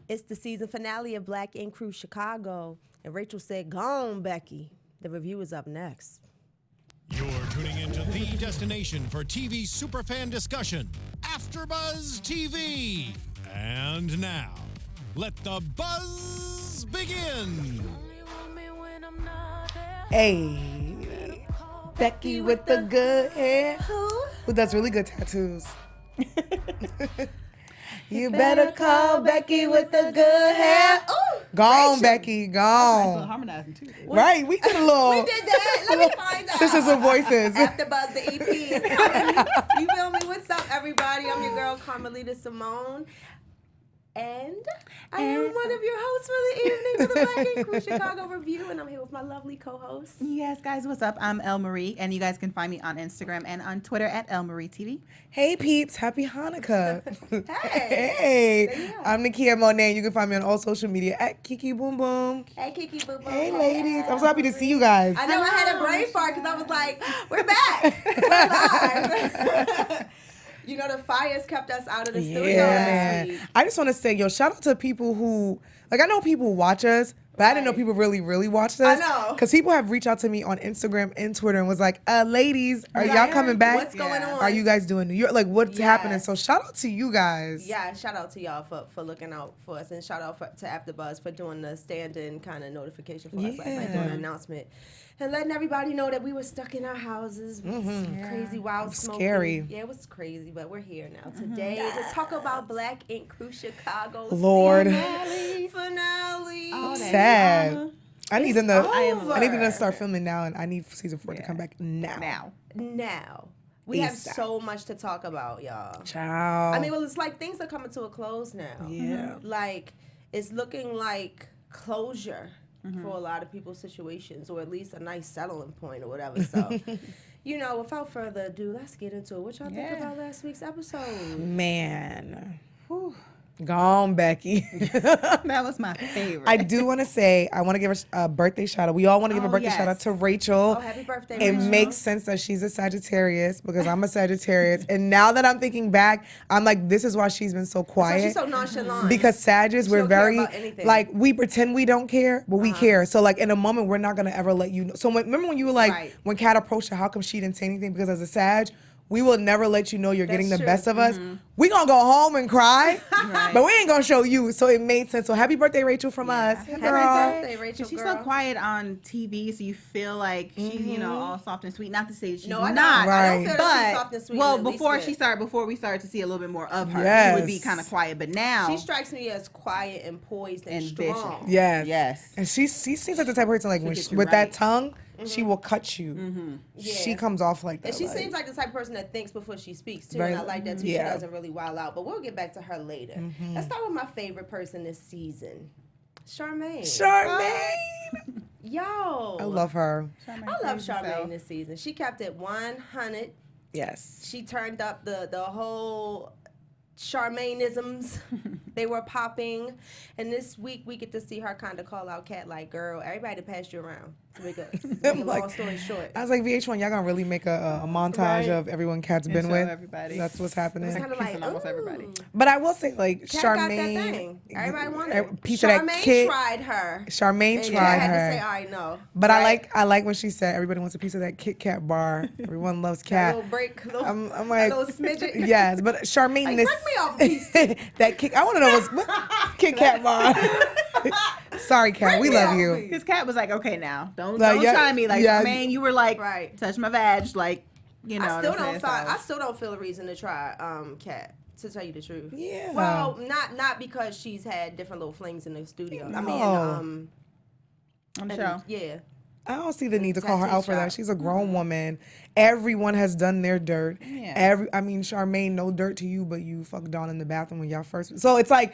It's the season finale of Black Ink Crew Chicago, and Rachel said, "Go on, Becky." The review is up next. You're tuning into the destination for TV superfan discussion, AFTERBUZZ TV. And now, let the buzz begin. Hey, Becky with the good hair. Who does really good tattoos? You better call Becky with the good hair. Ooh, gone, Becky, gone. Harmonizing too. Right, we did a little. We did that. Let me find out. Sisters of Voices. AFTERBUZZ the EP is coming. You feel me? What's up, everybody? I'm your girl, Carmen Simone. And I am one of your hosts for the evening for the Black Ink Crew Chicago Review, and I'm here with my lovely co-host. Yes, guys, what's up? I'm Elle Marie, and you guys can find me on Instagram and on Twitter at Elle Marie TV. Hey, peeps. Happy Hanukkah. Hey. Hey. I'm Nakia Monet. You can find me on all social media at Kiki Boom Boom. Hey, Kiki Boo Boo. Hey, ladies. I'm so happy to see you guys. I know I had a brain fart because I was like, we're back. We're live. You know, the fires kept us out of the studio last week. I just want to say, shout out to people who, I know people watch us, but I didn't know people really watched us. I know. Because people have reached out to me on Instagram and Twitter and was like, ladies, are y'all coming back? What's going on? Are you guys doing New York? Like, what's happening? So shout out to you guys. Yeah, shout out to y'all for looking out for us, and shout out to AFTERBUZZ for doing the stand-in kind of notification for us last night, doing an announcement. And letting everybody know that we were stuck in our houses. Crazy, wild smoking. Scary. Yeah, it was crazy, but we're here now today to talk about Black Ink Crew Chicago. Lord. Finale. Oh, sad. I need them to over. start filming now, and I need season 4 to come back now. Now. We have so much to talk about, y'all. Ciao. I mean, well, it's like things are coming to a close now. Yeah. Like, it's looking like closure for a lot of people's situations, or at least a nice settling point or whatever. So, without further ado, let's get into it. What y'all think about last week's episode? Man. Whew. Gone, Becky. That was my favorite. I do want to say, I want to give her a birthday shout out. We all want to give a birthday shout out to Rachel. Oh, happy birthday, It Rachel. makes sense that she's a Sagittarius because I'm a Sagittarius. And now that I'm thinking back, I'm like, this is why she's been so quiet. So she's so nonchalant. Because Sagittarius, we're don't care very, about anything. like, we pretend we don't care, but we care. So, like, in a moment, we're not going to ever let you know. So, remember when you were like, when Kat approached her, how come she didn't say anything? Because as a Sag, we will never let you know you're getting the best of us. We gonna go home and cry, but we ain't gonna show you. So it made sense. So happy birthday, Rachel, from us. Happy Girl. birthday, Rachel. She's girl. so quiet on TV, so you feel like she's, all soft and sweet. Not to say she's No, I not. don't. I don't feel that she's But soft and sweet. well, in the least before we started to see a little bit more of her, Yes. she would be kind of quiet. But now she strikes me as quiet and poised and strong. Yes. And she seems like the type of person, like, when with that tongue, she will cut you. Yeah. She comes off like that. And she seems like the type of person that thinks before she speaks, too. Very- And I like that, too. yeah. She doesn't really wild out. But we'll get back to her later. Let's start with my favorite person this season, Charmaine. Charmaine. Yo. I love her. I love Charmaine this season. She kept it 100. Yes. She turned up the whole Charmaineisms. They were popping. And this week, we get to see her kind of call out Kat like, girl, everybody passed you around. To make a long story short. I was like, VH1, y'all gonna really make a montage of everyone Kat's been with? Everybody. That's what's happening. It's kind of like, almost everybody. But I will say, like, Kat got that Charmaine. thing. Everybody wanted a it. piece of that Charmaine kid. tried her. Charmaine And tried I had her. to say, all right, no. But right? I like when she said everybody wants a piece of that Kit Kat bar. Everyone loves A Kat. little break. I'm like, a little smidget. yes, but Charmaine, Like, this break me off a piece. that Kit. I want to know what Kit Kat bar. Sorry, Kat, we love you. Because Kat was like, okay, now don't Like, try me. Like, yeah. man, you were like, Right. touch my vag, like, you know. I still don't feel a reason to try Kat, to tell you the truth. Yeah. Well, not because she's had different little flings in the studio. I mean, I'm sure. Yeah. I don't see the need to call her Tattoo out for that. shop. She's a grown woman. Everyone has done their dirt. Yeah. Charmaine, no dirt to you, but you fucked Dawn in the bathroom when y'all first. So it's like,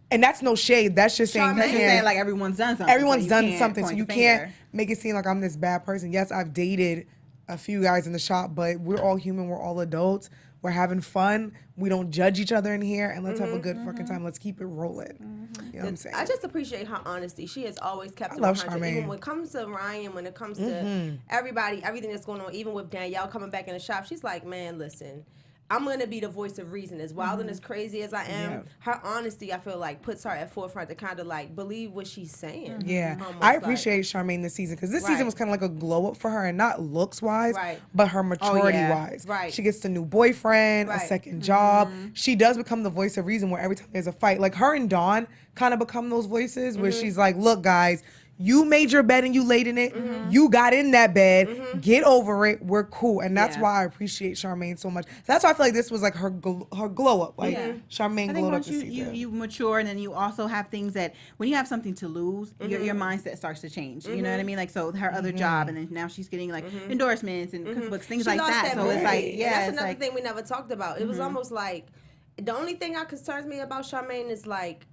and that's no shade. That's just saying That's just saying, like, everyone's done something. everyone's so done can't something, so point you the can't finger. make it seem like I'm this bad person. Yes, I've dated a few guys in the shop, but we're all human. We're all adults. We're having fun. We don't judge each other in here, and let's have a good fucking time. Let's keep it rolling. You know what I'm saying? I just appreciate her honesty. She has always kept it love 100. Charmaine. Even when it comes to Ryan, when it comes to everybody, everything that's going on, even with Danielle coming back in the shop, she's like, man, listen, I'm gonna be the voice of reason. As wild and as crazy as I am, her honesty, I feel like, puts her at forefront to kind of like believe what she's saying. Yeah, I appreciate Charmaine this season because this season was kind of like a glow up for her, and not looks wise, but her maturity wise. Right. She gets the new boyfriend, a second job. She does become the voice of reason where every time there's a fight, like her and Dawn kind of become those voices where she's like, look, guys, you made your bed and you laid in it. You got in that bed. Get over it. We're cool. And that's why I appreciate Charmaine so much. So that's why I feel like this was like her glow up. Like Charmaine glowed up this season. You mature, and then you also have things that when you have something to lose, your mindset starts to change. You know what I mean? Like, so her other job, and then now she's getting like endorsements and cookbooks, things like that. So it's like, that's another thing we never talked about. It was almost like the only thing that concerns me about Charmaine is like,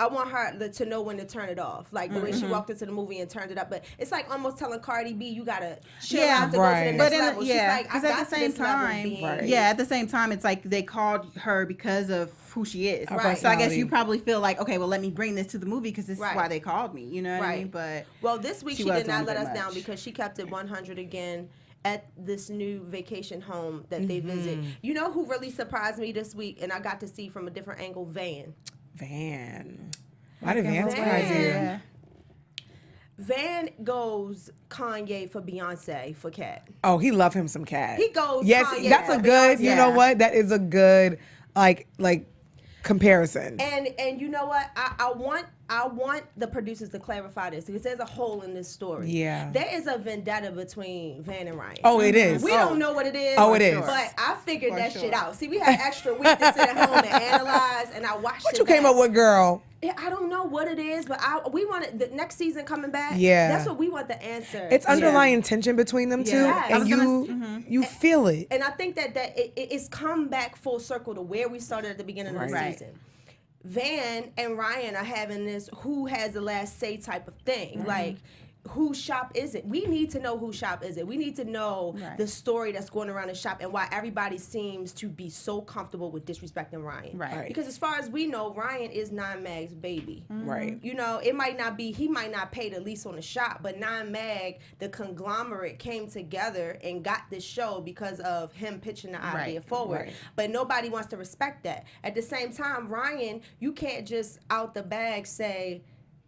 I want her to know when to turn it off. Like the way she walked into the movie and turned it up. But it's like almost telling Cardi B, you got to chill out to go to the next level. She's like, I got to this level. At the same time, it's like they called her because of who she is. Right. So I guess you probably feel like, okay, well, let me bring this to the movie because this is why they called me. You know what I mean? But well, this week she did not let us down because she kept it 100 again at this new vacation home that they visit. You know who really surprised me this week, and I got to see from a different angle? Van. Why did Van surprise you? Van goes Kanye for Beyonce for Cat. Oh, he love him some Cat. He goes Kanye that's a good, Beyonce. You know what? That is a good like comparison. And you know what? I want the producers to clarify this because there's a hole in this story. Yeah. There is a vendetta between Van and Ryan. Oh, it is. We don't know what it is. Oh, it is. But I figured that shit out. See, we had extra week to sit at home and analyze, and I watched What you came up with, girl? I don't know what it is, but we want it, the next season coming back. Yeah. That's what we want the answer. It's underlying tension between them two, and you feel it. And I think that it's come back full circle to where we started at the beginning of the season. Van and Ryan are having this who has the last say type of thing. Like, whose shop is it? We need to know whose shop is it. We need to know the story that's going around the shop and why everybody seems to be so comfortable with disrespecting Ryan. Right. Because as far as we know, Ryan is Nine Mag's baby. Right. You know, it might not be, he might not pay the lease on the shop, but Nine Mag, the conglomerate, came together and got this show because of him pitching the idea forward. But nobody wants to respect that. At the same time, Ryan, you can't just out the bag say,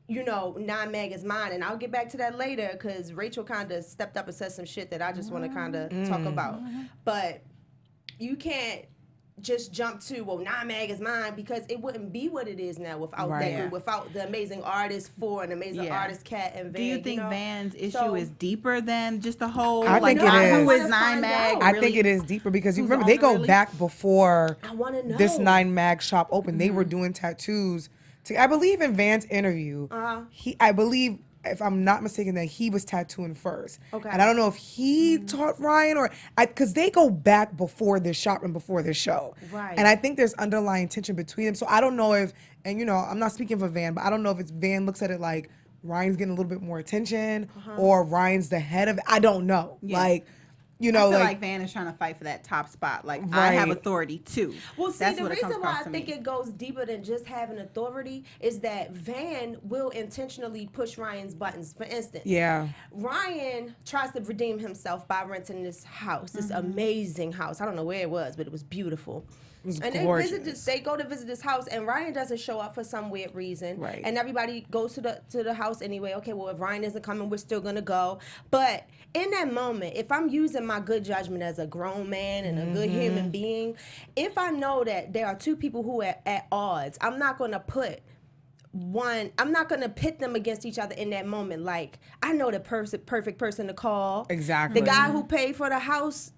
you know, Nine Mag is mine. And I'll get back to that later because Rachel kind of stepped up and said some shit that I just want to kind of talk about. But you can't just jump to, well, Nine Mag is mine, because it wouldn't be what it is now without that group, without the amazing artist for an amazing artist, Cat and Van. Do you think Van's issue is deeper than just the whole? I think it is. Who is Nine Mag? I think it is deeper because you remember they go back before this Nine Mag shop opened. They were doing tattoos. I believe in Van's interview, I believe, if I'm not mistaken, that he was tattooing first. Okay. And I don't know if he taught Ryan or, because they go back before this shop and before this show. Right. And I think there's underlying tension between them. So I don't know if, and you know, I'm not speaking for Van, but I don't know if it's Van looks at it like Ryan's getting a little bit more attention or Ryan's the head of it. I don't know. Like, you know, I feel like Van is trying to fight for that top spot. Like, I have authority too. Well, see, the reason why I think it goes deeper than just having authority is that Van will intentionally push Ryan's buttons. For instance, Ryan tries to redeem himself by renting this house, this amazing house. I don't know where it was, but it was beautiful. And they go to visit this house, and Ryan doesn't show up for some weird reason. Right. And everybody goes to the house anyway. Okay, well, if Ryan isn't coming, we're still gonna go. But in that moment, if I'm using my good judgment as a grown man and a good human being, if I know that there are two people who are at odds, I'm not gonna pit them against each other in that moment. Like, I know the perfect person to call. Exactly. The guy who paid for the house,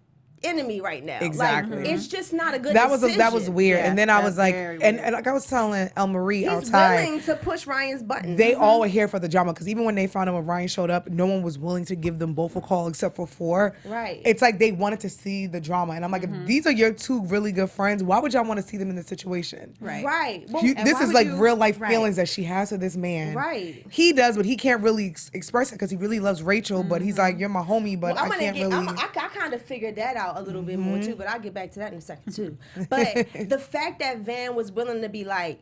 enemy right now. Exactly. Like, it's just not a good decision. That was weird. And then I was like, and like I was telling El Marie outside, he's willing to push Ryan's buttons. They all were here for the drama, because even when they found out when Ryan showed up, no one was willing to give them both a call except for 4. Right. It's like they wanted to see the drama, and I'm like, if these are your two really good friends, why would y'all want to see them in this situation? Right. Right. Well, this is like real life feelings that she has for this man. Right. He does, but he can't really express it because he really loves Rachel. But he's like, you're my homie, but I can't really. I kind of figured that out a little bit more too, but I'll get back to that in a second too. But the fact that Van was willing to be like,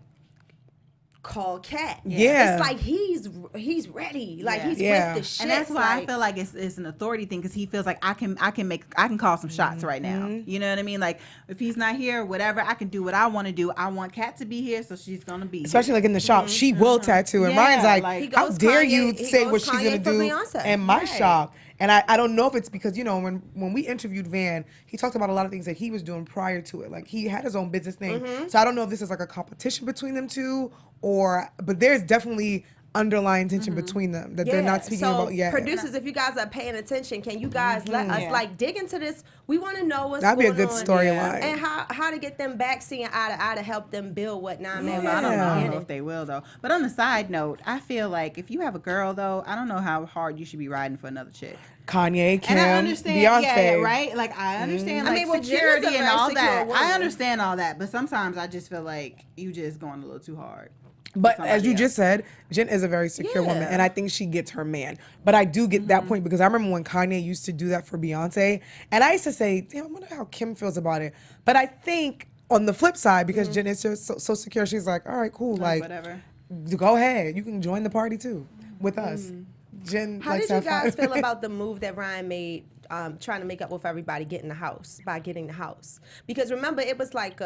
call Kat. Yeah. It's like he's ready. Like he's Yeah. with the shit. And that's why I feel like it's an authority thing, because he feels like I can call some shots right now. You know what I mean? Like if he's not here, whatever, I can do what I want to do. I want Kat to be here, so she's gonna be Especially here. like in the shop, she will tattoo. And Ryan's like, how dare you say what she's gonna do in my shop? And I don't know if it's because, you know, when we interviewed Van, he talked about a lot of things that he was doing prior to it. Like he had his own business thing. So I don't know if this is like a competition between them two, but there's definitely underlying tension between them that they're not speaking about yet. Producers, if you guys are paying attention, can you guys let us like dig into this? We want to know what's That'd going on. be a good storyline. And how to get them back seeing eye to eye to help them build what Nine Man. I don't know if they will though. But on the side note, I feel like if you have a girl though, I don't know how hard you should be riding for another chick. Kanye, Kim, and I understand, Beyonce, right? Like I understand, like well, security and all that. Woman. I understand all that, but sometimes I just feel like you just going a little too hard. But as you just said, Jen is a very secure woman, and I think she gets her man. But I do get that point, because I remember when Kanye used to do that for Beyonce, and I used to say, damn, I wonder how Kim feels about it. But I think on the flip side, because Jen is just so secure, she's like, all right, cool, like whatever. Go ahead, you can join the party too with us. Jen, how did you guys feel about the move that Ryan made, trying to make up with everybody getting the house? Because remember, it was like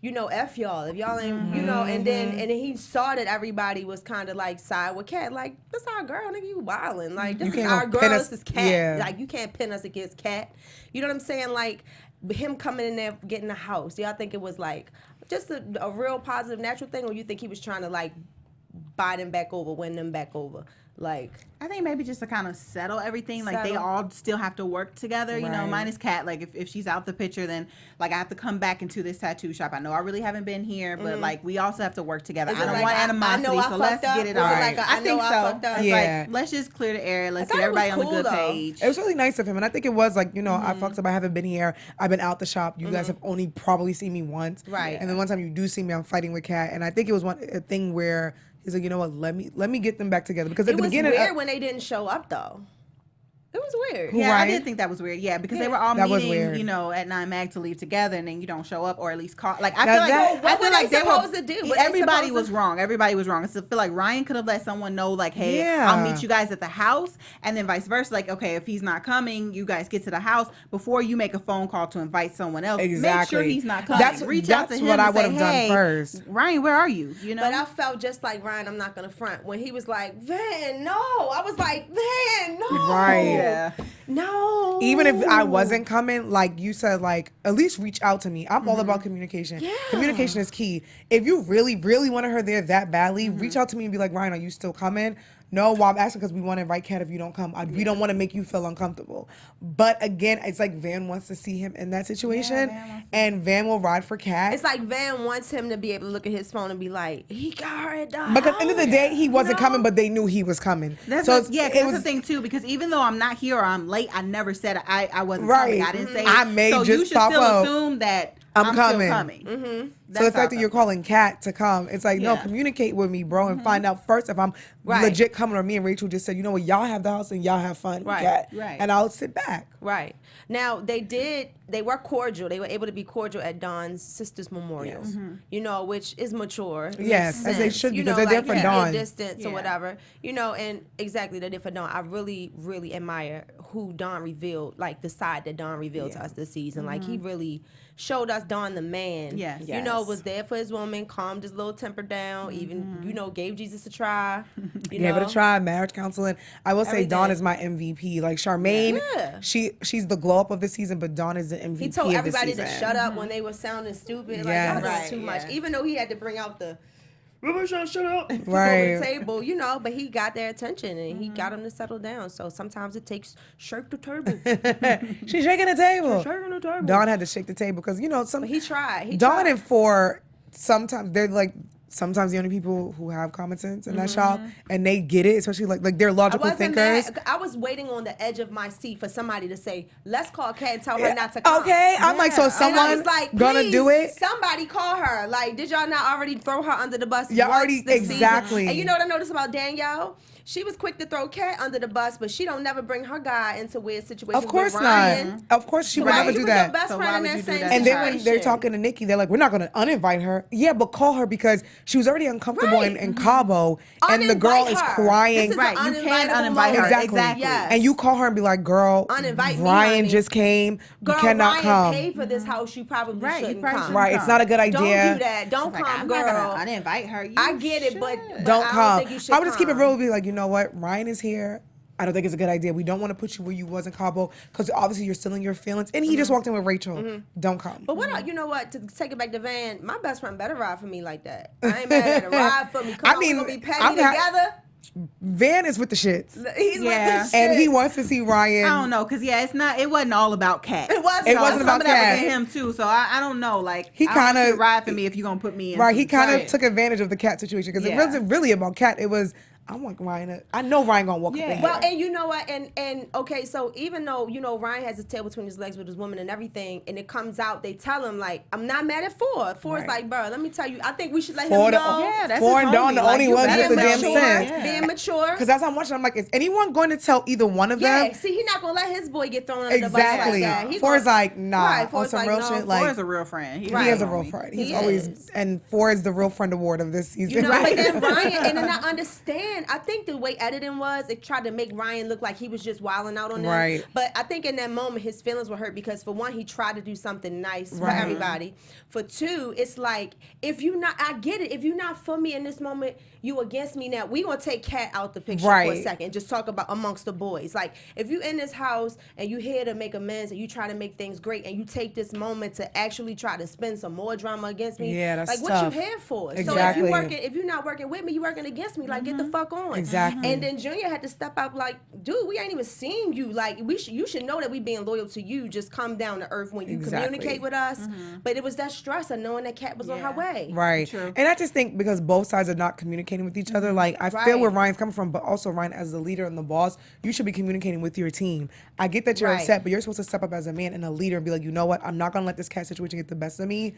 you know, F y'all. If y'all ain't, you know, and then he saw that everybody was kind of like side with Kat. Like, this our girl, nigga, you wildin'. Like, this is our girl, this is Kat. Yeah. Like, you can't pin us against Kat. You know what I'm saying? Like, him coming in there, getting the house. Do y'all think it was like just a real positive, natural thing, or you think he was trying to like buy them back over, win them back over? Like, I think maybe just to kind of settle everything. Like they all still have to work together, you know, minus Kat. Like if she's out the picture, then like I have to come back into this tattoo shop. I know I really haven't been here, but like we also have to work together. I don't want animosity, so let's get it on. Like I think so. Yeah. Like, let's just clear the air. Let's get everybody on the good page. It was really nice of him, and I think it was like, you know, I fucked up. I haven't been here. I've been out the shop. You guys have only probably seen me once, right? And then one time you do see me, I'm fighting with Kat, and I think it was a thing where he's like, you know what? Let me get them back together, because at the beginning, it was weird when they didn't show up though. It was weird. Yeah, right? I did think that was weird. Yeah, because they were all meeting, you know, at 9 Mag to leave together, and then you don't show up, or at least call. Like I feel like they were supposed to do. Everybody was wrong. Everybody was wrong. I feel like Ryan could have let someone know, like, hey, I'll meet you guys at the house, and then vice versa. Like, okay, if he's not coming, you guys get to the house before you make a phone call to invite someone else. Exactly. Make sure he's not coming. Reach out to him. What I would have say, done hey, first. Ryan, where are you? You know. But I felt just like Ryan. I'm not gonna front when he was like, Van, no. I was like, Van, no. Right. Yeah. No. Even if I wasn't coming, like you said, like at least reach out to me. I'm all about communication. Yeah. Communication is key. If you really, really wanted her there that badly, reach out to me and be like, Ryan, are you still coming? No, well, I'm asking because we want to invite Kat if you don't come. We don't want to make you feel uncomfortable. But again, it's like Van wants to see him in that situation, and Van will ride for Kat. It's like Van wants him to be able to look at his phone and be like, he got her at the house. Because at the end of the day, he wasn't coming, but they knew he was coming. That's the thing too. Because even though I'm not here or I'm late, I never said I wasn't coming. I didn't say I may so just you should pop still up. Assume that I'm coming. Still coming. So the fact that you're calling Kat to come, it's like, no, communicate with me, bro, and find out first if I'm legit coming, or me and Rachel just said, you know what, y'all have the house and y'all have fun, Kat. Right. And I'll sit back. Right. Now, they were cordial. They were able to be cordial at Dawn's sister's memorial, you know, which is mature. Yes, as they should be, because they're like, there for Dawn. Distance or whatever, you know, and exactly, they're there for Dawn. I really, really admire who Dawn revealed, like the side that Dawn revealed to us this season. Like, he really showed us Dawn the man. Yes. You know, was there for his woman, calmed his little temper down, even, you know, gave Jesus a try. You Gave know? it a try, marriage counseling. I will say Dawn is my MVP. Like Charmaine, she's the glow up of the season, but Dawn is the MVP. He told of everybody the to season. shut up when they were sounding stupid. Yes. Like, y'all doing too much. Even though he had to bring out the shut up over Right. the table, you know, but he got their attention and he got them to settle down. So sometimes it takes shake the table. She's shaking the table. Shaking the table. Dawn had to shake the table because, you know, But he tried. Dawn and Four, sometimes they're like, sometimes the only people who have common sense in that shop, and they get it, especially like they're logical thinkers. I was waiting on the edge of my seat for somebody to say, let's call Kat and tell her not to come. Okay, I'm like, so someone like, gonna do it? Somebody call her. Like, did y'all not already throw her under the bus? Y'all once already, this exactly. season? And you know what I noticed about Danielle? she was quick to throw Kat under the bus, but she don't never bring her guy into weird situations. Of course with Ryan. not. Of course she would never do that. Best friend in that same and then when they're talking to Nikki, they're like, we're not going to uninvite her. Yeah, but call her because she was already uncomfortable in Cabo, and the girl is crying. Right, you can't uninvite her. Exactly. Yes. And you call her and be like, girl, Ryan just came. You cannot come. Paid for this house. You probably shouldn't come. Right, it's not a good idea. Don't do that. Don't come, girl. I'm not going to uninvite her. I get it, but don't come. I would just keep it real and be like, you know what? Ryan is here. I don't think it's a good idea. We don't want to put you where you was in Cabo because obviously you're still in your feelings. And he just walked in with Rachel. Don't come. But what? You know what? To take it back to Van, my best friend better ride for me like that. I ain't mad at her. Ride for me. Come on, we're gonna be petty together. Van is with the shits. He's with the shits. And he wants to see Ryan. I don't know, because it wasn't all about Kat. It wasn't about Kat. It was him too. So I don't know. Like, he kind of ride for me if you're gonna put me in. Right. He kind of took advantage of the Kat situation because it wasn't really about Kat. It was, I want Ryan. I know Ryan gonna walk up in here. Well, and you know what? And okay, so even though Ryan has his tail between his legs with his woman and everything, and it comes out, they tell him like, I'm not mad at Ford. Ford's like, bro, let me tell you, I think we should let him know. That's Ford and Dawn the only ones with the damn sense. Being mature. Because as I'm watching, I'm like, is anyone going to tell either one of them? Yeah. See, he's not gonna let his boy get thrown under the bus like that. Ford's like, nah. On some real shit, like Ford's a real friend. He is a real friend. He's always, and Ford's the real friend award of this season. But then Ryan, and then I understand. I think the way editing was, it tried to make Ryan look like he was just wilding out on them. Right. But I think in that moment his feelings were hurt because for one, he tried to do something nice for everybody. For two, it's like, if you not, I get it. If you're not for me in this moment, you against me now. We gonna take Kat out the picture for a second. Just talk about amongst the boys. Like, if you in this house and you here to make amends and you try to make things great and you take this moment to actually try to spin some more drama against me. Yeah, that's like tough. what you here for? Exactly. So if you're not working with me, you working against me. Like, get the fuck on. Exactly. And then Junior had to step up like, dude, we ain't even seeing you. Like, you should know that we being loyal to you. Just come down to earth when you communicate with us. But it was that stress of knowing that Kat was on her way. Right. True. And I just think because both sides are not communicating with each other, like I feel where Ryan's coming from, but also Ryan as the leader and the boss, you should be communicating with your team. I get that you're upset, but you're supposed to step up as a man and a leader and be like, you know what, I'm not gonna let this Kat situation get the best of me.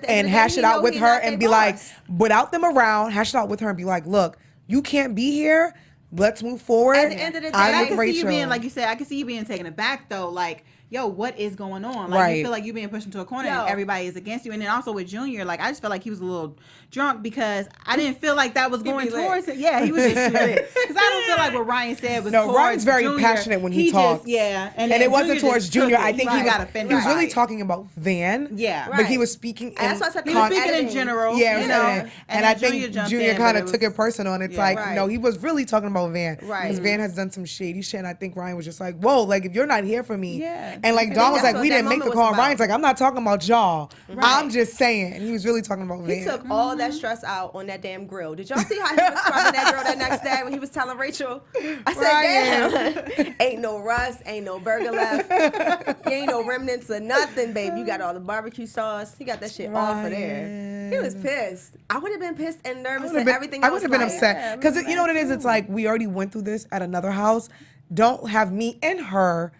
And hash it out with her and be like, without them around, hash it out with her and be like, look, you can't be here. Let's move forward. At the end of the day, I can see you being, like you said, I can see you being taken aback though. Like, yo, what is going on? Like, you feel like you're being pushed into a corner and everybody is against you. And then also with Junior, like, I just felt like he was a little drunk because I didn't feel like that was going towards it. Yeah, he was just lit. Because I don't feel like what Ryan said was towards Ryan's very Junior. passionate when he talks. And it wasn't towards Junior. I think he was really right. talking about Van. Yeah. But he was speaking in, that's what I said, he was speaking in general. Yeah, you know, and I think Junior kind of took it personal. And it's like, no, he was really talking about Van. Right. Because Van has done some shady shit. And I think Ryan was just like, whoa, like, if you're not here for me. And like, Dawn was like, we didn't make the call. Ryan's like, I'm not talking about y'all. I'm just saying. And he was really talking about Van. He took all that stress out on that damn grill. Did y'all see how he was scrubbing that girl that next day when he was telling Rachel? I said, damn, ain't no rust, ain't no burger left. Ain't no remnants of nothing, babe. You got all the barbecue sauce. He got that shit off of there. He was pissed. I would have been pissed and nervous and everything else. I would have been upset. Because you know what it is? It's like, we already went through this at another house. Don't have me and her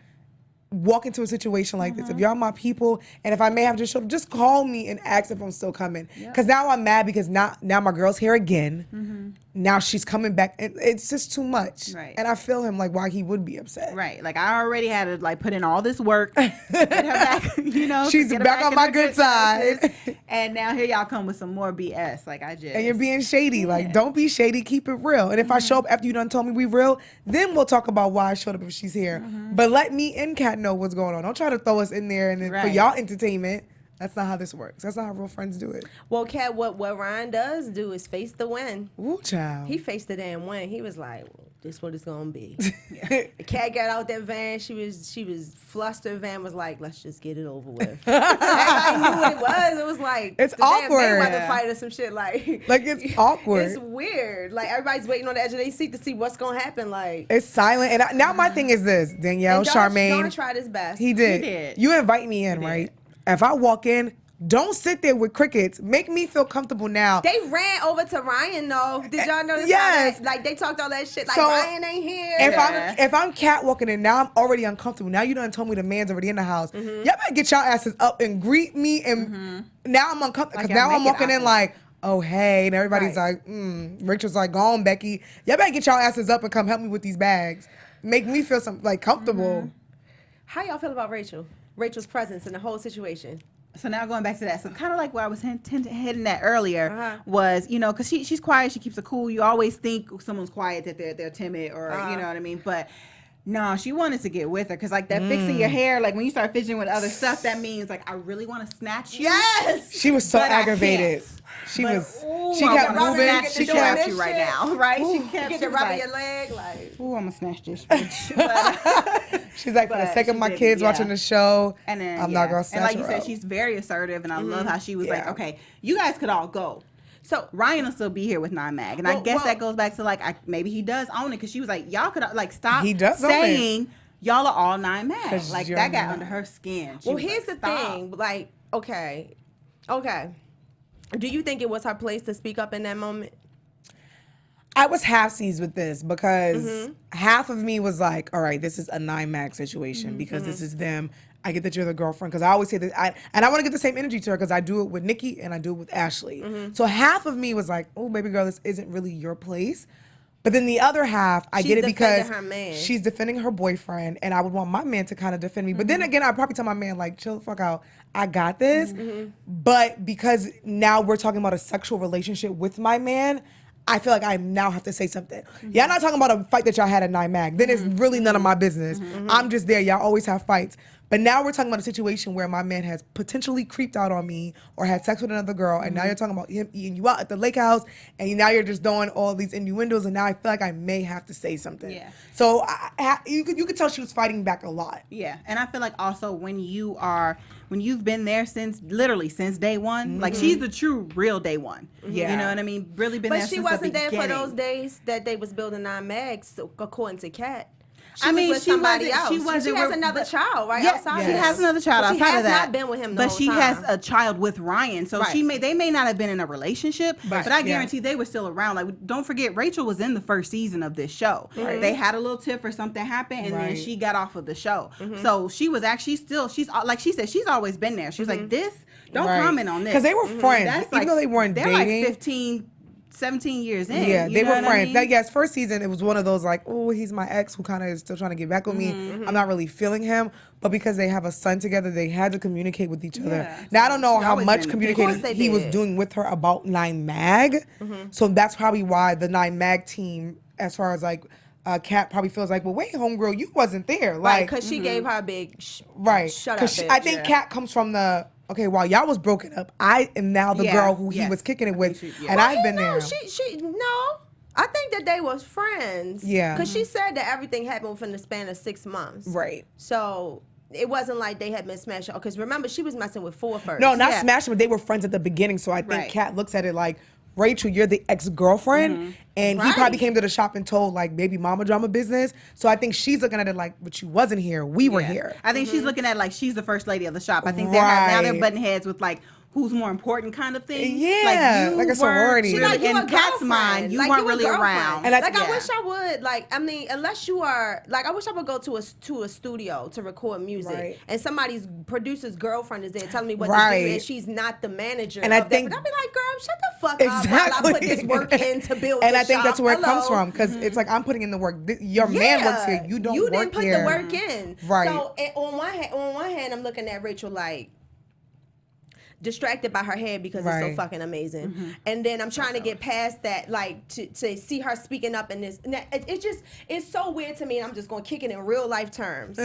walk into a situation like this. If y'all my people, and if I may have to show up, just call me and ask if I'm still coming. Because now I'm mad because now my girl's here again. Now she's coming back, and it's just too much. Right. And I feel him like why he would be upset. Right. Like I already had to like put in all this work, get her back. You know, she's back on my good side. And now here y'all come with some more BS. Like I just and you're being shady. Like don't be shady. Keep it real. And if I show up after you done told me we real, then we'll talk about why I showed up if she's here. But let me and Kat know what's going on. Don't try to throw us in there and then for y'all entertainment. That's not how this works. That's not how real friends do it. Well, Kat, what Ryan does do is face the win. Ooh, child. He faced the damn win. He was like, well, this what it's gonna be. Kat got out that van. She was flustered. Van was like, let's just get it over with. Everybody knew what it was. It was like it's the awkward. Damn about to fight or some shit. Like it's awkward. It's weird. Like everybody's waiting on the edge of their seat to see what's gonna happen. Like it's silent. And now my thing is this, Danielle, Charmaine. Don tried his best. He did. You invite me in, right? If I walk in, don't sit there with crickets. Make me feel comfortable now. They ran over to Ryan though. Did y'all notice? Yes. Like they talked all that shit. Like so, Ryan ain't here. If I'm cat walking in, now I'm already uncomfortable. Now you done told me the man's already in the house. Y'all better get y'all asses up and greet me. And now I'm uncomfortable because now I'm walking in like, oh, hey. And everybody's like, Rachel's like, go on, Becky. Y'all better get y'all asses up and come help me with these bags. Make me feel comfortable. How y'all feel about Rachel? Rachel's presence in the whole situation. So now going back to that, so kind of like where I was heading at earlier was, you know, because she's quiet, she keeps it cool. You always think someone's quiet that they're timid or you know what I mean. But no, she wanted to get with her because like that fixing your hair, like when you start fidgeting with other stuff, that means like I really want to snatch you. Yes, she was so aggravated. She kept moving. She kept you right now, right? She kept you rubbing your leg, like, ooh, I'm gonna snatch this bitch. She's like, for the sake of my kids watching the show, and then, I'm not gonna snatch her. And like you said, she's very assertive, and I love how she was like, okay, you guys could all go. So Ryan will still be here with Mag, and I guess that goes back to like maybe he does own it because she was like, y'all could like stop saying y'all are all Mag. Like that got under her skin. Well, here's the thing, like, okay. Do you think it was her place to speak up in that moment? I was half-seas with this because half of me was like, all right, this is a Mag situation because this is them. I get that you're the girlfriend because I always say that. And I want to get the same energy to her because I do it with Nikki and I do it with Ashley. So half of me was like, oh, baby girl, this isn't really your place. But then the other half, I get it because she's defending her boyfriend, and I would want my man to kind of defend me. But then again, I'd probably tell my man, like, chill the fuck out. I got this. But because now we're talking about a sexual relationship with my man, I feel like I now have to say something. Y'all not talking about a fight that y'all had at Mag. Then it's really none of my business. I'm just there. Y'all always have fights. But now we're talking about a situation where my man has potentially creeped out on me or had sex with another girl, and now you're talking about him eating you out at the lake house, and now you're just doing all these innuendos, and now I feel like I may have to say something. Yeah. So you could tell she was fighting back a lot. Yeah, and I feel like also when you've been there since day one, like she's the true real day one. Yeah, you know what I mean. Really been there. But she wasn't there for those days that they was building Mag, according to Kat. She has another child, right? Yeah, outside she has another child outside of that. She has not been with him but she has a child with Ryan. So they may not have been in a relationship, but I guarantee they were still around. Like, don't forget, Rachel was in the first season of this show. Right. They had a little tiff or something happened, and then she got off of the show. So she was actually she's like she said, she's always been there. She was like, don't comment on this. Because they were friends. Even though they weren't dating. They're like 15, 17 years in. Yeah, they were friends. I mean? Yes, first season, it was one of those like, oh, he's my ex who kind of is still trying to get back with me. I'm not really feeling him. But because they have a son together, they had to communicate with each other. Now, I don't know how much communicating he was doing with her about Mag. So that's probably why the Mag team, as far as like, Kat probably feels like, well, wait, homegirl, you wasn't there. Like, right, because she gave her a big shut up, bitch. I think Kat comes from the, okay, while y'all was broken up, I am now the girl who he was kicking it with, and I've been there. No, I think that they was friends. Yeah. Because she said that everything happened within the span of 6 months. Right. So it wasn't like they had been smashing. Because remember, she was messing with 4 first. No, not smashing, but they were friends at the beginning. So I think Kat looks at it like, Rachel, you're the ex-girlfriend, and he probably came to the shop and told like baby mama drama business. So I think she's looking at it like, but you wasn't here, we were here. I think she's looking at it like she's the first lady of the shop. I think they're butting heads with like who's more important kind of thing. Yeah, like a sorority. Like in Kat's mind, you weren't really around. And I wish I would, like, I mean, unless you are, like, I wish I would go to a studio to record music, and somebody's producer's girlfriend is there telling me what to do, and she's not the manager. And I think, but I'd be like, girl, shut the fuck up while I put this work in to build and this I think shop. That's where it comes from, because it's like, I'm putting in the work. Your man works here. You don't work here. You didn't put the work in. Right. So on one hand, I'm looking at Rachel like, distracted by her head because it's so fucking amazing. And then I'm trying to get past that, like to see her speaking up in this. And it's so weird to me, and I'm just gonna kick it in real life terms.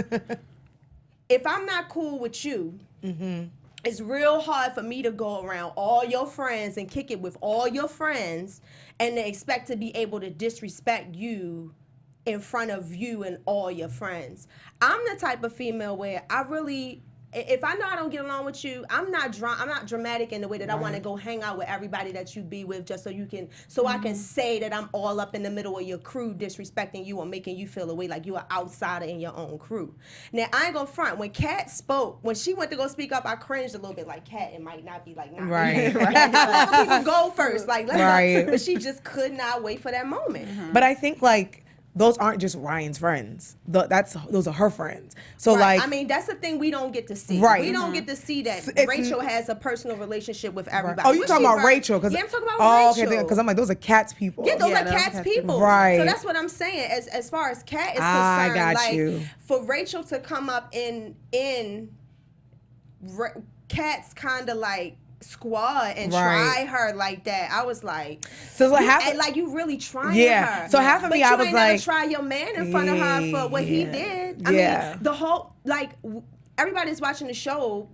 If I'm not cool with you, it's real hard for me to go around all your friends and kick it with all your friends and to expect to be able to disrespect you in front of you and all your friends. I'm the type of female where I really, if I know I don't get along with you, I'm not dramatic in the way that I want to go hang out with everybody that you be with just so you can, I can say that I'm all up in the middle of your crew disrespecting you or making you feel away like you are outsider in your own crew. Now, I ain't gonna front. When Kat spoke, when she went to go speak up, I cringed a little bit like, Kat, it might not be like, not right. Let people go first. Like, but she just could not wait for that moment. But I think like, those aren't just Ryan's friends. Those are her friends. So I mean, that's the thing we don't get to see. Right. We don't get to see that Rachel has a personal relationship with everybody. Oh, you talking about Rachel? Yeah, I'm talking about Rachel. Okay, because I'm like, those are Kat's people. Yeah, those are Kat's people. Right. So that's what I'm saying. As far as Kat is concerned, I got you. For Rachel to come up in Kat's kind of like squad and try her like that, I was like, so you really trying her. So half of me, I was like, try your man in front of her for what he did. I mean, the whole everybody that's watching the show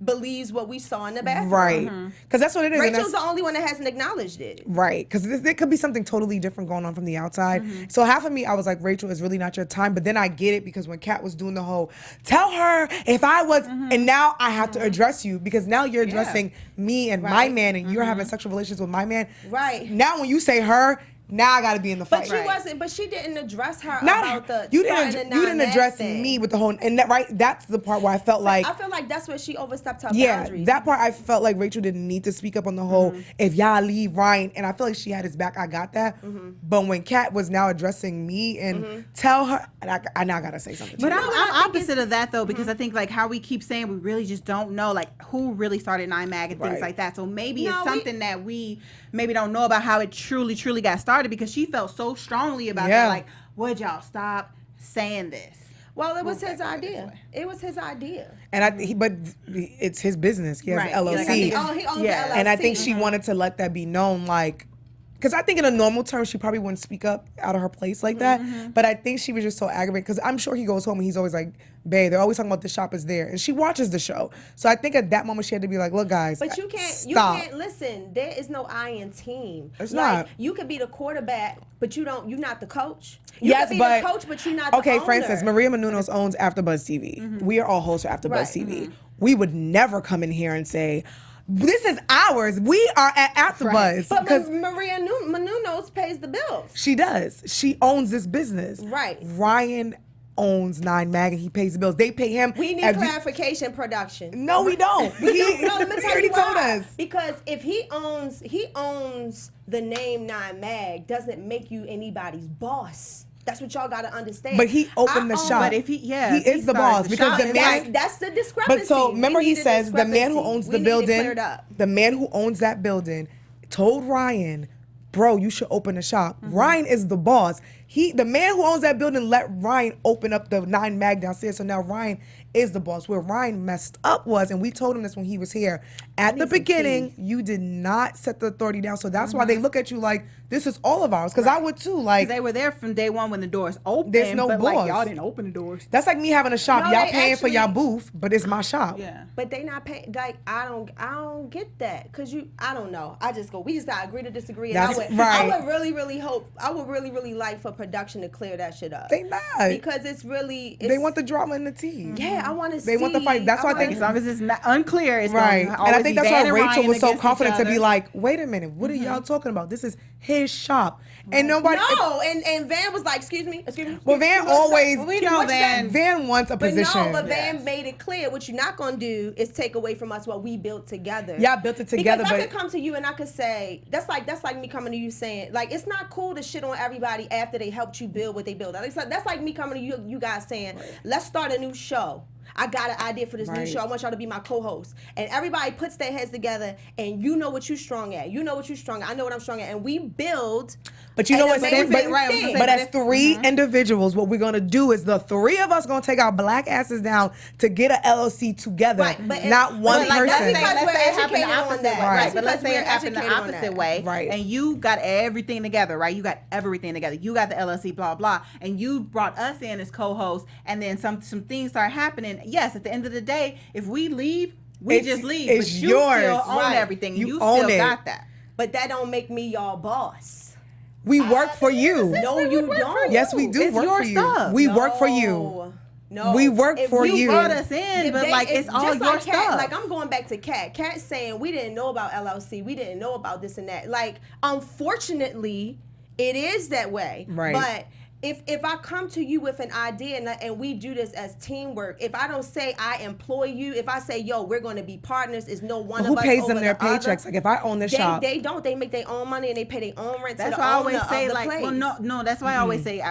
believes what we saw in the bathroom. Right. Because that's what it is. Rachel's the only one that hasn't acknowledged it. Right. Because there could be something totally different going on from the outside. So half of me, I was like, Rachel, is really not your time. But then I get it because when Kat was doing the whole, tell her if I was, and now I have to address you because now you're addressing me and my man and you're having sexual relations with my man. Right. Now when you say her, now I got to be in the fight. But she wasn't. But she didn't address her about the. You didn't address me with the whole. And that's the part where I felt like. I feel like that's where she overstepped her Yeah, boundaries. that part I felt like Rachel didn't need to speak up on the whole. If y'all leave Ryan, and I feel like she had his back. I got that. But when Kat was now addressing me and tell her, and I now gotta say something. But I'm opposite of that though, because I think like how we keep saying we really just don't know like who really started 9mag and things like that. So maybe it's something that we maybe don't know about how it truly got started, because she felt so strongly about that. Like, would y'all stop saying this? Well, it was his idea. It was his idea. And but it's his business. He has an LLC. He owns the LLC. And I think she wanted to let that be known, like, because I think in a normal term, she probably wouldn't speak up out of her place like that. But I think she was just so aggravated, because I'm sure he goes home and he's always like, babe, they're always talking about the shop is there. And she watches the show. So I think at that moment she had to be like, look, guys, but you can't listen. There is no I in team. It's not. You could be the quarterback, but you're not the coach. You could be the coach, but you're not the owner. For instance, Maria Menounos owns AfterBuzz TV. We are all hosts for AfterBuzz TV. We would never come in here and say, this is ours. We are at AfterBuzz. But Maria Menounos pays the bills. She does. She owns this business. Right. Ryan owns 9mag and he pays the bills. They pay him. We need clarification, production. No, we don't. Let me tell you told us. Because if he owns the name 9mag, doesn't make you anybody's boss. That's what y'all gotta understand. But he opened the shop. But if he is the boss, because the man. That's the discrepancy. But so remember, he says the man who owns the building, the man who owns that building, told Ryan, bro, you should open a shop. Ryan is the boss. The man who owns that building let Ryan open up the 9mag downstairs. So now Ryan is the boss. Where Ryan messed up was, and we told him this when he was here, at the beginning, you did not set the authority down. So that's why they look at you like, this is all of ours. Because I would too. Like, they were there from day one when the doors opened. There's no boss. Like, y'all didn't open the doors. That's like me having a shop. Y'all paying for y'all booth, but it's my shop. Yeah. But they not paying. Like, I don't get that. Because I don't know. We just gotta agree to disagree. And I would really, really hope, I would really, really like for production to clear that shit up. They not. Because they want the drama in the tea. Yeah, I want to see. They want the fight. That's why I think as long as it's not unclear, it's right. And I think that's why Rachel was so confident to be like, like, wait a minute, what are y'all talking about? This is his shop. And nobody. No, and Van was like, excuse me. Well, Van always. We know Van. Van wants a position. But Van made it clear what you're not gonna do is take away from us what we built together. Y'all built it together. Because I could come to you and I could say that's like me coming to you saying like it's not cool to shit on everybody after they helped you build what they built. That's like me coming to you guys saying, let's start a new show. I got an idea for this new show. I want y'all to be my co-host. And everybody puts their heads together and you know what you're strong at. You know what you're strong at. I know what I'm strong at. And we build. But you know what? But as three Mm-hmm. individuals, what we're going to do is the three of us going to take our black asses down to get an LLC together. Right. Not one person. That's because we're educated on that. Right. But let's say it happened the opposite way. Right. And you got everything together, right? You got everything together. You got the LLC, blah, blah. And you brought us in as co-hosts. And then some things start happening. Yes, at the end of the day, if we leave, we just leave. It's but you yours. Still own everything. You own still it. got that. But that don't make me y'all boss. We work for you. No, you don't. Yes, we do work for you. We work for you. No. We work for you. You brought us in, but like it's all your stuff. Like I'm going back to Kat. Kat saying we didn't know about LLC. We didn't know about this and that. Like, unfortunately, it is that way. Right. But if I come to you with an idea and we do this as teamwork, if I don't say I employ you, if I say, yo, we're going to be partners, is no one of us who pays over them their the paychecks? other. Like if I own this shop, they don't. They make their own money and they pay their own rent. That's to the why I owner always say of the like, place. well, no. That's why I always say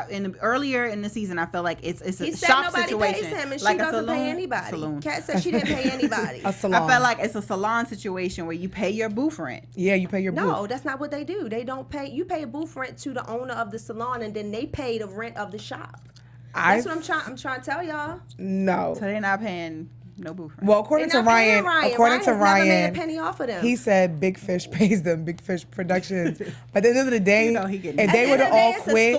earlier in the season, I felt like it's a He said shop nobody situation, pays him and like she doesn't pay anybody. Kat said she didn't pay anybody. a salon. I felt like it's a salon situation where you pay your booth rent. Yeah, you pay your booth. No, that's not what they do. They don't pay. You pay a booth rent to the owner of the salon, and then they pay the rent of the shop. That's what I'm trying to tell y'all. No. So they're not paying no booth rent. Well, according to Ryan, never made a penny off of them. He said Big Fish pays them, Big Fish Productions. But at the end of the day, if they would have all quit,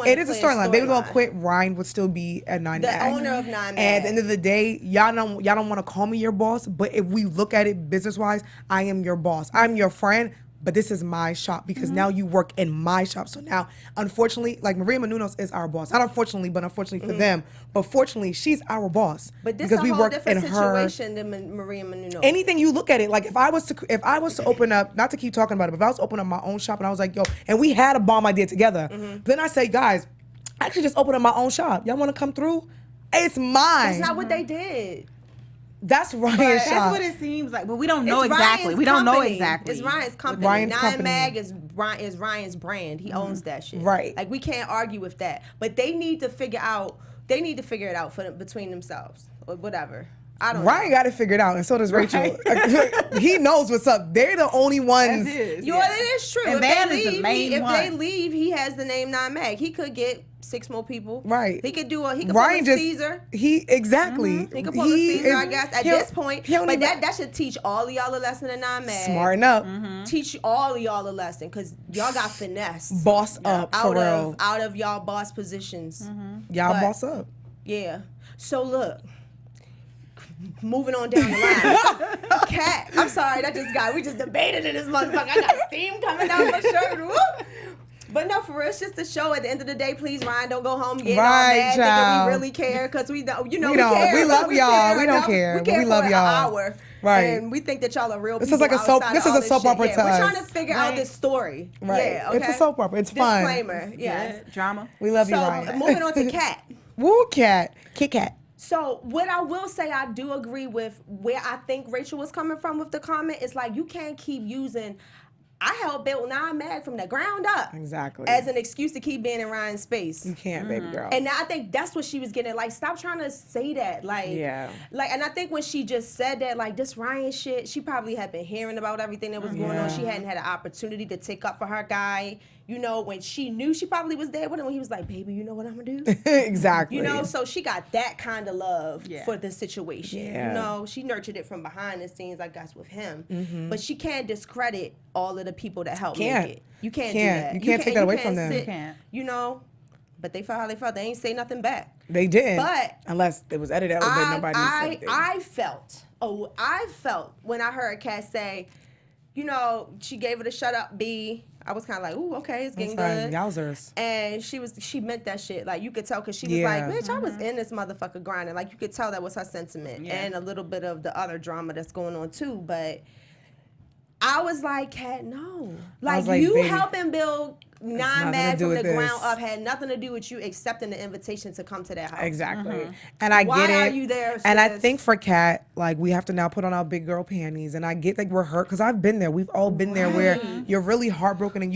it is a storyline. They would all quit. Ryan would still be at 9 The owner of 9 And at the end of the day, y'all don't want to call me your boss, but if we look at it business wise, I am your boss. I'm your friend. But this is my shop because now you work in my shop. So now, unfortunately, like Maria Menounos is our boss. Not unfortunately, but unfortunately for them. But fortunately, she's our boss. But this because is a whole different situation than Maria Menounos. Anything you look at it, like if I was to open up, not to keep talking about it, but if I was to open up my own shop and I was like, yo, and we had a bomb idea together. Then I say, guys, I actually just opened up my own shop. Y'all want to come through? It's mine. That's not what they did. That's Ryan's shop. That's what it seems like, but we don't know exactly. We don't know exactly. It's Ryan's company. Ryan's 9 company. Mag is Ryan's brand. He owns that shit. Right. Like we can't argue with that. But they need to figure out. They need to figure it out between themselves or whatever. I don't. Ryan got it figured out, and so does Rachel. He knows what's up. They're the only ones. It is true. And Van is the main one. If they leave, he has the name 9 Mag. He could get 6 more people. Right. He could do He could Ryan pull a just Caesar. He could pull a Caesar, I guess, at this point. But that should teach all of y'all a lesson in 9 Mag. Smarten up. Teach all of y'all a lesson because y'all got finesse. Boss up for real. Out of y'all boss positions. Y'all boss up. Yeah. So look. Moving on down the line. Kat, I'm sorry, we just debated in this motherfucker. I got steam coming down my shirt. Woo. But no, for real, it's just a show. At the end of the day, please, Ryan, don't go home getting all mad thinking we really care because we don't. We care. We love y'all. We don't care. We love for y'all. an hour. Right. And we think that y'all are real people. This is like a soap. This is a soap opera to us. We're trying to figure out this story. Right. Yeah. Okay? It's a soap opera. It's fun. Disclaimer. Yes. Drama. We love you, Ryan. So moving on to Kat. Woo, Kat. Kit Kat. So what I will say, I do agree with where I think Rachel was coming from with the comment. It's like you can't keep using. I helped build 9 Mag from the ground up. Exactly. As an excuse to keep being in Ryan's space. You can't, baby girl. And I think that's what she was getting. Like, stop trying to say that. Like, yeah. Like, and I think when she just said that, like, this Ryan shit, she probably had been hearing about everything that was going on. She hadn't had an opportunity to take up for her guy. You know, when she knew, she probably was there with him when he was like, baby, you know what I'm going to do? Exactly. You know, so she got that kind of love for the situation. Yeah. You know, she nurtured it from behind the scenes, I guess, with him. But she can't discredit all of the people that helped make it. You can't do that. You can't take that away from them. You can't. You know, but they felt how they felt. They ain't say nothing back. They didn't. But unless it was edited out, but nobody said anything. I felt when I heard Kat say, you know, she gave it a shut up B. I was kind of like, ooh, okay, it's getting good. Yowzers. And she meant that shit. Like, you could tell because she was like, bitch, I was in this motherfucker grinding. Like, you could tell that was her sentiment. And a little bit of the other drama that's going on, too. But I was like, Kat, no. Like you baby, helping build 9 Mag from the ground up had nothing to do with you accepting the invitation to come to that house. Exactly. And I get it. Why are you there, sis? And I think for Kat, like, we have to now put on our big girl panties. And I get like we're hurt because I've been there. We've all been there where you're really heartbroken and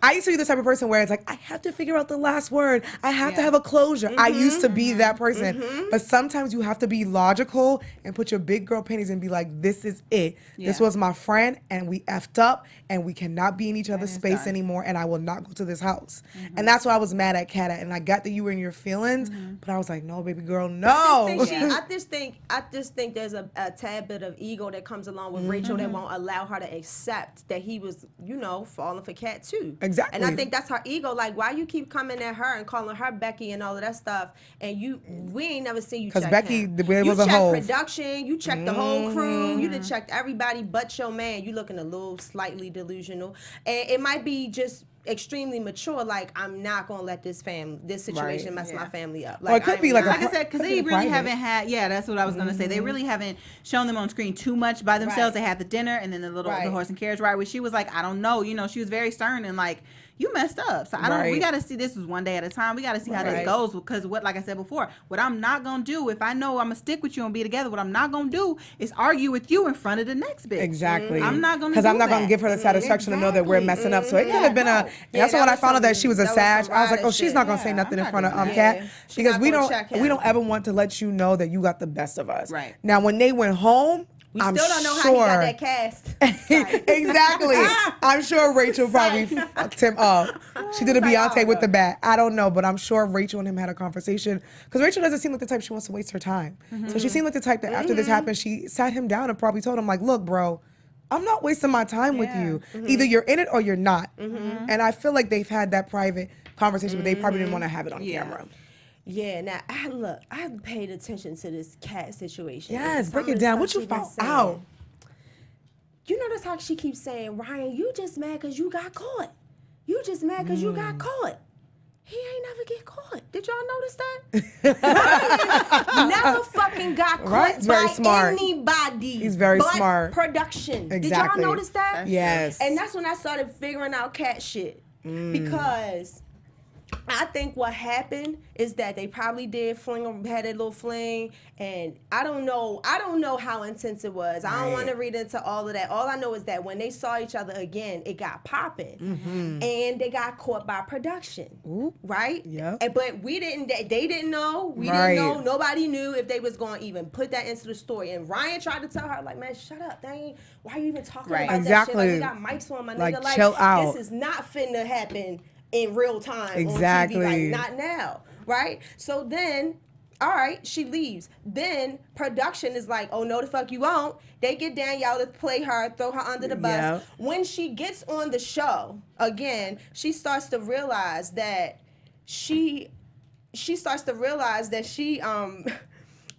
I used to be the type of person where it's like, I have to figure out the last word. I have to have a closure. I used to be that person. But sometimes you have to be logical and put your big girl panties and be like, this is it. This was my friend and we effed up and we cannot be in each other's space anymore and I will not go to this house. And that's why I was mad at Kat at. And I got that you were in your feelings, but I was like, no, baby girl, no. I just think there's a tad bit of ego that comes along with Rachel that won't allow her to accept that he was, falling for Kat too. Exactly. And I think that's her ego. Like, why you keep coming at her and calling her Becky and all of that stuff, and we ain't never seen you check him. Because Becky was a hoe. You checked production, you checked the whole crew, you done checked everybody but your man. You looking a little slightly delusional. And it might be just extremely mature, like, I'm not gonna let this situation mess my family up. Like, well, it could be like I said, because they really haven't had, that's what I was gonna say. They really haven't shown them on screen too much by themselves. They had the dinner and then the horse and carriage ride where she was like, I don't know, she was very stern and like, you messed up. So I don't. We got to see this is one day at a time. We got to see how this goes, because like I said before, what I'm not gonna do if I know I'm gonna stick with you and be together, what I'm not gonna do is argue with you in front of the next bitch. Exactly. I'm not gonna, because I'm not gonna give her the satisfaction to know that we're messing up. So it could have been that's when I found out that she was a Sag. I was like, oh, she's not gonna say nothing in front of Kat, because we don't ever want to let you know that you got the best of us. Right. Now when they went home, we still don't know how he got that cast. Exactly. I'm sure Rachel probably fucked him up. She did a Beyonce with the bat. I don't know, but I'm sure Rachel and him had a conversation, because Rachel doesn't seem like the type she wants to waste her time. So she seemed like the type that after this happened, she sat him down and probably told him, like, look, bro, I'm not wasting my time with you. Either you're in it or you're not. And I feel like they've had that private conversation, but they probably didn't want to have it on camera. Yeah, now I paid attention to this Kat situation. Yes, break it down. What you found out? You notice how she keeps saying, Ryan, you just mad because you got caught. You just mad because you got caught. He ain't never get caught. Did y'all notice that? Ryan never fucking got caught by anybody. He's very smart. Production. Exactly. Did y'all notice that? Yes. And that's when I started figuring out Kat shit. Because I think what happened is that they probably had a little fling, and I don't know how intense it was. I don't want to read into all of that. All I know is that when they saw each other again, it got popping, and they got caught by production, right? Yeah. But we didn't. They didn't know. We didn't know. Nobody knew if they was going to even put that into the story. And Ryan tried to tell her, like, man, shut up. Why are you even talking about that shit? Like, we got mics on, my nigga. Like, chill out. This is not finna happen in real time on TV, like, not now, right? So then, all right, she leaves. Then production is like, oh, no, the fuck you won't. They get Danielle to play her, throw her under the bus. Yep. When she gets on the show, again, she starts to realize that she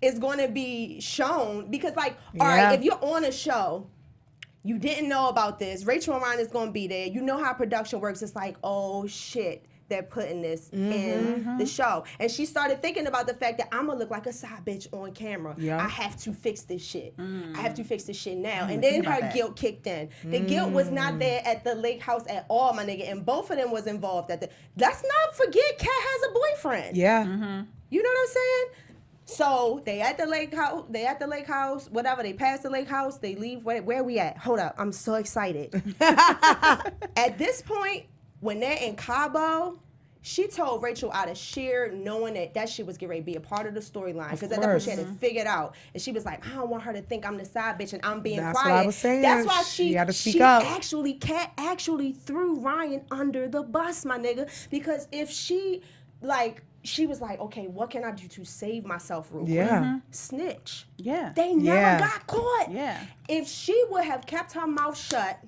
is going to be shown, because, like, all right, if you're on a show, you didn't know about this. Rachel and Ryan is going to be there. You know how production works. It's like, oh, shit, they're putting this in the show. And she started thinking about the fact that I'm going to look like a side bitch on camera. I have to fix this shit. I have to fix this shit now. And then her guilt kicked in. The guilt was not there at the lake house at all, my nigga. And both of them was involved at the... Let's not forget Kat has a boyfriend. Yeah. You know what I'm saying? So they at the lake house, whatever. They pass the lake house. They leave. Where we at? Hold up. I'm so excited. At this point, when they're in Cabo, she told Rachel out of sheer knowing that shit was getting ready to be a part of the storyline. Because at that point she had to figure it out. And she was like, I don't want her to think I'm the side bitch and I'm being quiet. That's what I was saying. That's why she had to speak up. Kat actually threw Ryan under the bus, my nigga. Because if she was like, okay, what can I do to save myself real quick? Snitch. Yeah. They never got caught. Yeah. If she would have kept her mouth shut,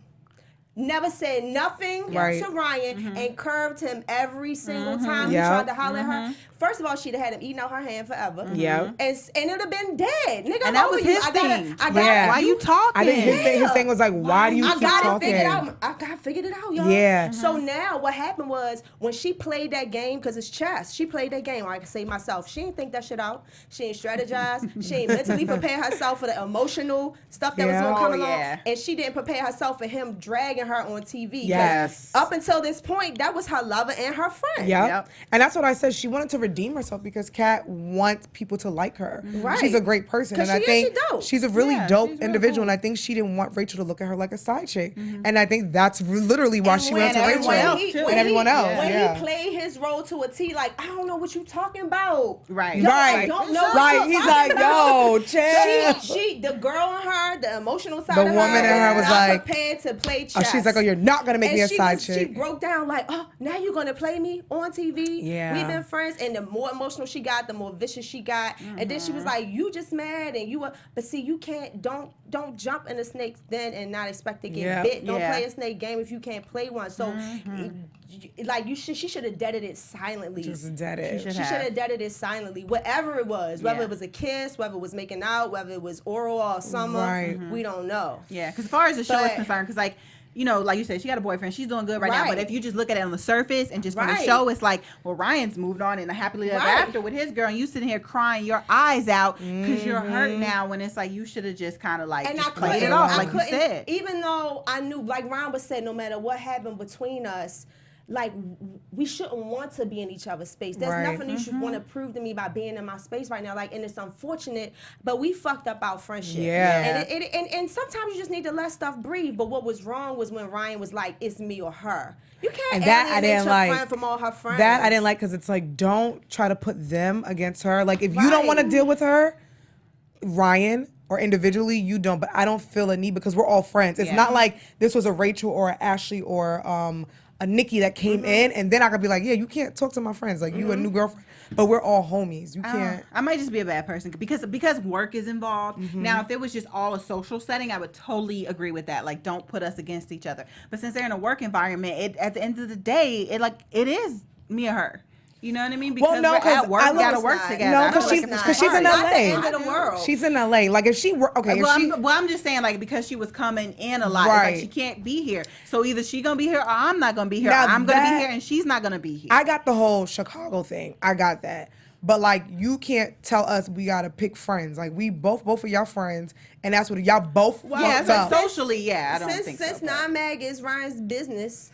never said nothing to Ryan, and curved him every single time he tried to holler at her. First of all, she'd have had him eating out her hand forever. Yeah. And it would have been dead. Nigga, and that was his thing. Why you talking? I think his thing was like, why do you keep talking? I got figured it out, y'all. Yeah. So now what happened was, when she played that game, because it's chess, she played that game, I can say myself, she didn't think that shit out. She ain't strategize. She ain't mentally prepare herself for the emotional stuff that was going to come along. And she didn't prepare herself for him dragging her on TV. Yes. Up until this point, that was her lover and her friend. Yep. And that's what I said. She wanted to redeem herself because Kat wants people to like her. Right. She's a great person. And I think she's a really dope individual. Cool. And I think she didn't want Rachel to look at her like a side chick. And I think that's literally why she went to Rachel. And everyone else. When he played his role to a T, like, I don't know what you talking about. Right. Yo, I don't know what he's like, yo, chill. She, the girl in her, the emotional side the of her, woman in her was like, prepared to play chess. She's like, oh, you're not going to make me a side chick. She broke down like, oh, now you're going to play me on TV? Yeah. We've been friends. And the more emotional she got, the more vicious she got. And then she was like, you just mad and you were, but see, you can't, don't jump in a snake's den and not expect to get bit. Don't play a snake game if you can't play one. So, like, she should have deaded it silently. Just dead it. She should have deaded it silently. Whatever it was, whether it was a kiss, whether it was making out, whether it was oral all summer, we don't know. Yeah, because as far as the show is concerned, because like, you know, like you said, she got a boyfriend. She's doing good right now. But if you just look at it on the surface and just from the show, it's like, well, Ryan's moved on in a happily ever after with his girl, and you sitting here crying your eyes out because you're hurt now. When it's like you should have just kind of like just played it off, like you said. Even though I knew, like Ryan was saying, no matter what happened between us, like we shouldn't want to be in each other's space. There's nothing you should want to prove to me by being in my space right now. Like, and it's unfortunate, but we fucked up our friendship. Yeah. And sometimes you just need to let stuff breathe. But what was wrong was when Ryan was like, "It's me or her." You can't alienate your friend from all her friends. That I didn't like, because it's like, don't try to put them against her. Like, if you don't want to deal with her, Ryan, or individually, you don't. But I don't feel a need, because we're all friends. It's not like this was a Rachel or a Ashley or a Nikki that came in, and then I could be like, yeah, you can't talk to my friends. Like, you a new girlfriend. But we're all homies. You can't. I might just be a bad person because work is involved. Now, if it was just all a social setting, I would totally agree with that. Like, don't put us against each other. But since they're in a work environment, at the end of the day, it is me or her. You know what I mean? Because we're at work, we gotta work together. No, because she's in LA. Not the end of the world. She's in LA. Like, if she were I'm just saying, like, because she was coming in a lot, it's like she can't be here. So either she gonna be here or I'm not gonna be here. Now, or I'm gonna be here and she's not gonna be here. I got the whole Chicago thing. I got that. But like, you can't tell us we gotta pick friends. Like, we both of y'all friends, and that's what y'all both. Socially, I don't think so. Since non-mag is Ryan's business.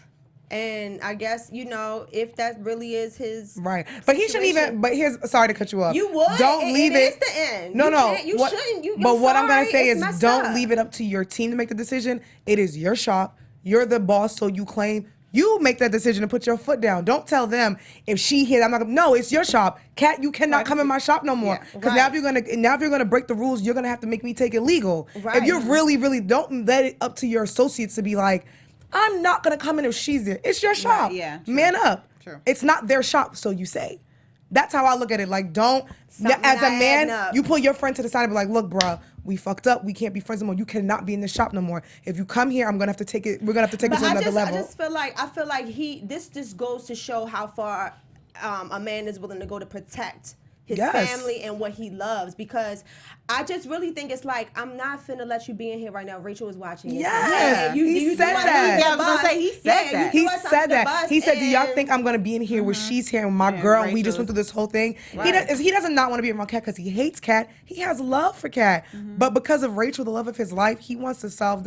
And I guess, if that really is his right, but he shouldn't even. But sorry to cut you off. You would. Don't leave it. It's the end. No, you shouldn't. But what I'm gonna say is, don't leave it up to your team to make the decision. It is your shop. You're the boss, so you claim. You make that decision and put your foot down. Don't tell them if she hit. I'm not gonna. No, it's your shop, Kat. You cannot come in my shop no more. Because now if you're gonna break the rules, you're gonna have to make me take it legal. Right. If you're really don't let it up to your associates to be like, I'm not gonna come in if she's there. It's your shop. True. Man up. True. It's not their shop, so you say. That's how I look at it. Like, as a man, you pull your friend to the side and be like, look, bruh, we fucked up. We can't be friends no more. You cannot be in the shop no more. If you come here, I'm gonna have to take it. We're gonna have to take it to another level. I feel like this just goes to show how far a man is willing to go to protect his family and what he loves, because I just really think it's like, I'm not finna let you be in here right now. Rachel is watching it. Yes, he said that. I was gonna say he said that. He said that. He said, "Do y'all think I'm gonna be in here where she's here with my girl and we just went through this whole thing?" Right. He doesn't not want to be around Kat because he hates Kat. He has love for Kat, but because of Rachel, the love of his life, he wants to salvage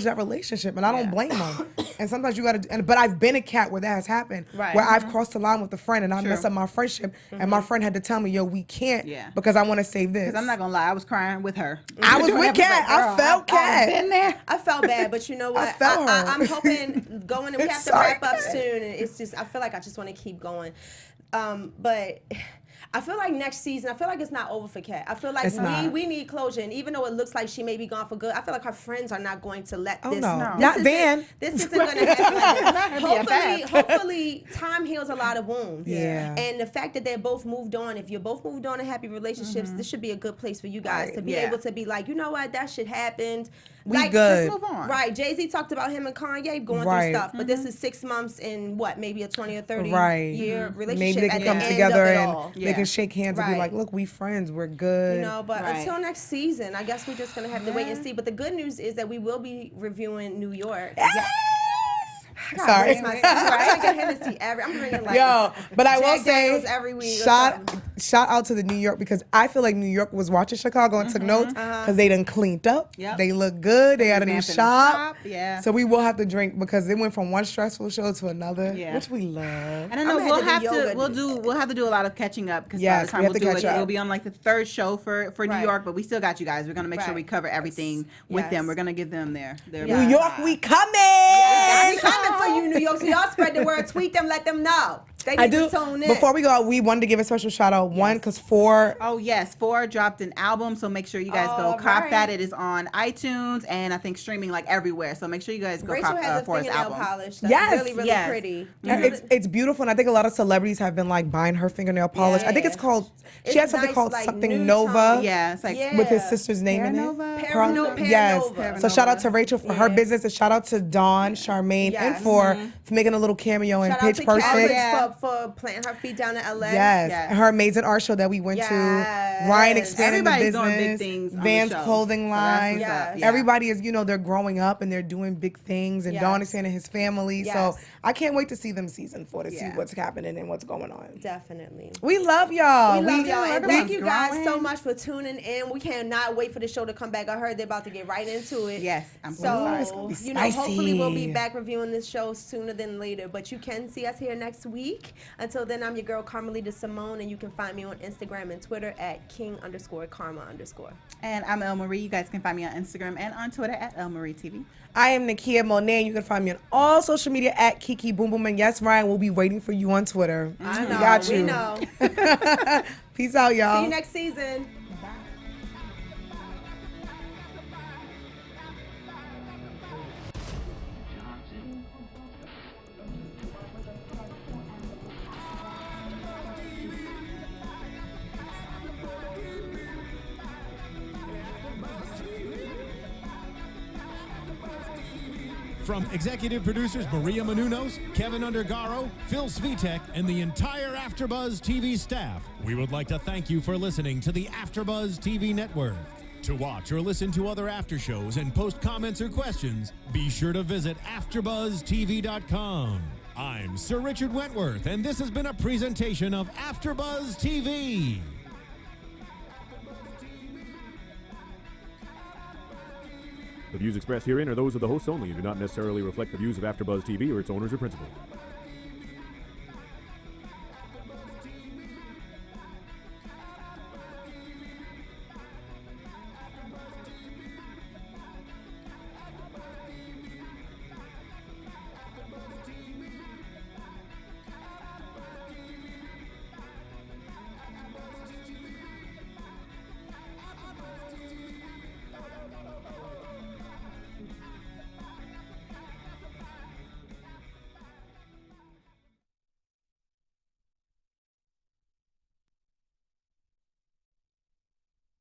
that relationship, and I don't blame him. And sometimes you gotta. But I've been a Kat where that has happened, where I've crossed the line with a friend and I messed up my friendship, and my friend had to tell me, "Yo, we can't because I want to save this." I'm not gonna lie, I was crying with her. I was with Kat. I felt Kat. I've been there. I felt bad, but you know what? I'm hoping going, and we have to wrap up soon. And it's just, I feel like I just want to keep going. But I feel like next season, I feel like it's not over for Kat. I feel like we need closure. And even though it looks like she may be gone for good, I feel like her friends are not going to let this. Not Van. This isn't going to happen like this. Hopefully, time heals a lot of wounds. Yeah. And the fact that they're both moved on, if you're both moved on in happy relationships, this should be a good place for you guys to be able to be like, you know what, that shit happened. Good. Let's move on. Right. Jay-Z talked about him and Kanye going through stuff, but this is 6 months in maybe a 20 or 30 year relationship. Maybe they can come together and they can shake hands and be like, look, we friends, we're good. But until next season, I guess we're just going to have to wait and see. But the good news is that we will be reviewing New York. Sorry. I'm drinking like but I will say every week. Shout out to the New York, because I feel like New York was watching Chicago and took notes because they done cleaned up. Yep. They look good. They had a new shop. Yeah. So we will have to drink because it went from one stressful show to another, which we love. And I know we'll have to do a lot of catching up because by the time we'll do it, it'll be on like the third show for New York. But we still got you guys. We're gonna make sure we cover everything with them. We're gonna give them their New York, we coming. We coming for you, New York. So y'all spread the word, tweet them, let them know. They need to tune in. Before we go out, we wanted to give a special shout out. One, because 4. Oh yes, 4 dropped an album, so make sure you guys go cop that. It is on iTunes and I think streaming like everywhere. So make sure you guys go cop 4's album. Polish. That's really pretty. It's beautiful, and I think a lot of celebrities have been like buying her fingernail polish. I think it's called. She has something called something Nova. Yeah, it's like with his sister's name in it. Paranova. Yes. So shout out to Rachel for her business, and shout out to Dawn, Charmaine, and for making a little cameo in Pitch Perfect. for planting her feet down in LA. Yes. Her Amazing Art Show that we went to. Ryan expanding the business. Doing big things Vans clothing line. Yes. Everybody is, they're growing up and they're doing big things. And Dawn expanding his family. So I can't wait to see them season 4 to see what's happening and what's going on. Definitely. We love y'all. We love y'all. And thank you guys so much for tuning in. We cannot wait for the show to come back. I heard they're about to get right into it. Yes. Hopefully we'll be back reviewing this show sooner than later. But you can see us here next week. Until then, I'm your girl, Carmelita Simone. And you can find me on Instagram and Twitter at king_karma_. And I'm El Marie. You guys can find me on Instagram and on Twitter at El Marie TV. I am Nakia Monet. You can find me on all social media at Kiki Boom Boom. And yes, Ryan, we'll be waiting for you on Twitter. I know. We got you. We know. Peace out, y'all. See you next season. From executive producers Maria Menounos, Kevin Undergaro, Phil Svitek, and the entire AfterBuzz TV staff, we would like to thank you for listening to the AfterBuzz TV network. To watch or listen to other after shows and post comments or questions, be sure to visit AfterBuzzTV.com. I'm Sir Richard Wentworth, and this has been a presentation of AfterBuzz TV. The views expressed herein are those of the hosts only and do not necessarily reflect the views of AfterBuzz TV or its owners or principals.